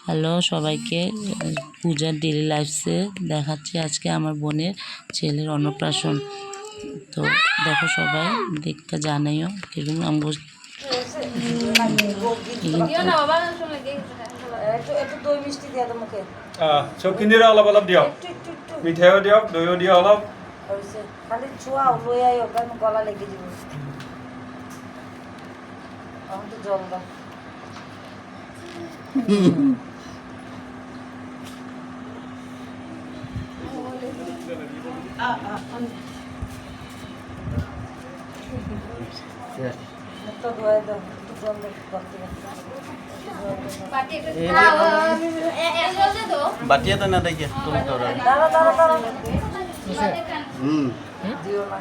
Hello সবাইকে, পূজার daily লাইফসে দেখাচ্ছি আজকে আমার বোনের ছেলের অন্নপ্রাশন। তো দেখো সবাই দেখতে জানাইও কিরকম আমগো চৌকি দিলে অলপ অলপ দিয়ক, মিঠাইও দিয়ক, দৈও দিয়ক অলপ। খালি চুয়াও লৈ আইও, কারণ গলা লেগে যাব। এখন তো জল দাও। তো ধোয়া দাও, একটু জল দাও। বাটিয়ে তো না দেখে তুমি করো দাঁড়া দাঁড়া দাঁড়া। দিও না।